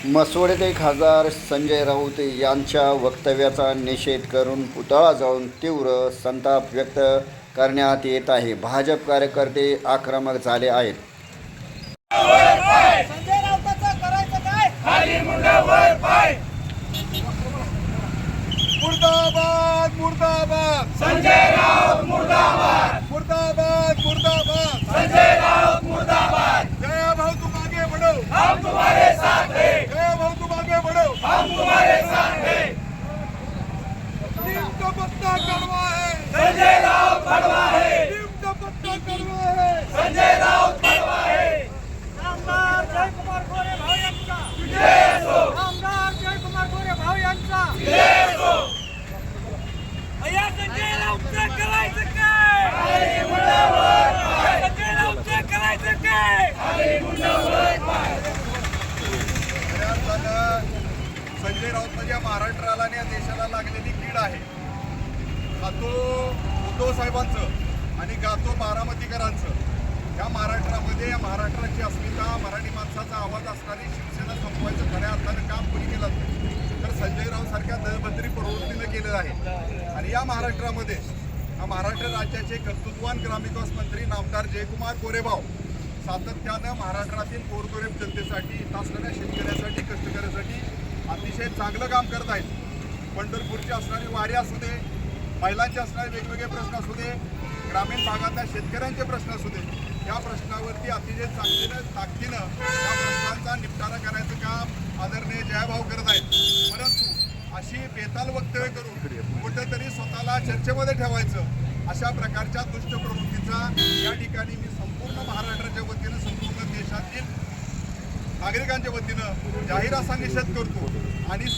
मसवडे खासदार संजय राऊत यांच्या वक्तव्याचा निषेध करून पुतळा जाळून तीव्र संताप व्यक्त करण्यात येत आहे. भाजप कार्यकर्ते आक्रमक झाले आहेत. संजय राऊतांचं करायचं काय? खाली मुंडा वर पाय. मुर्दाबाद मुर्दाबाद संजय राऊत मुर्दाबाद. मुर्दाबाद मुर्दाबाद संजय राऊत मुर्दाबाद. जय भाऊ तुम आगे बढ़ो, हम तुम्हारे साथ हैं. जय भाऊ तुम आगे बढ़ो, हम तुम्हारे साथ हैं. नीम का पत्ता कड़वा है, संजय राऊत कड़वा है. नीम का पत्ता कड़वा है, संजय राऊत कड़वा है. आमदार जयकुमार गोरे भाऊ यांचा विजय असो. आमदार जयकुमार गोरे भाऊ यांचा विजय असो. अय्या संजय राऊतचं करायचं काय? खाली मुंडा वर पाय. संजय राऊतचं करायचं काय? खाली मुंडा वर पाय. संजय राऊत म्हणजे महाराष्ट्राला आणि या देशाला लागलेली कीड आहे. गातो उद्धव साहेबांचं आणि गातो बारामतीकरांचं. या महाराष्ट्रामध्ये या महाराष्ट्राची अस्मिता, मराठी माणसाचा आवाज असणारी शिवसेना संपवायचं खऱ्या अर्थानं काम कोणी केलं तर संजय राऊत सारख्या दळभद्री प्रवृत्तीनं केलेलं आहे. आणि या महाराष्ट्रामध्ये या महाराष्ट्र राज्याचे कर्तृत्ववान ग्रामविकास मंत्री नामदार जयकुमार गोरेभाऊ सातत्यानं महाराष्ट्रातील गोरगरीब जनतेसाठी, इथं असणाऱ्या शेतकऱ्यासाठी, कष्टकऱ्यासाठी अतिशय चांगलं काम करत आहेत. पंढरपूरची असणारी वारी असू दे, महिलांचे असणारे वेगवेगळे प्रश्न असू दे, ग्रामीण भागातल्या शेतकऱ्यांचे प्रश्न असू दे, या प्रश्नावरती अतिशय ताकदीनं या प्रश्नांचा निपटारा करायचं काम आदरणीय जयभाऊ करत आहेत. परंतु अशी बेताल वक्तव्य करून कुठंतरी स्वतःला चर्चेमध्ये ठेवायचं अशा प्रकारच्या दुष्ट प्रवृत्तीचा या ठिकाणी मी संपूर्ण महाराष्ट्राच्या वतीनं, संपूर्ण देशातील नागरिकांच्या वतीनं जाहीर असा निषेध करतो. आणि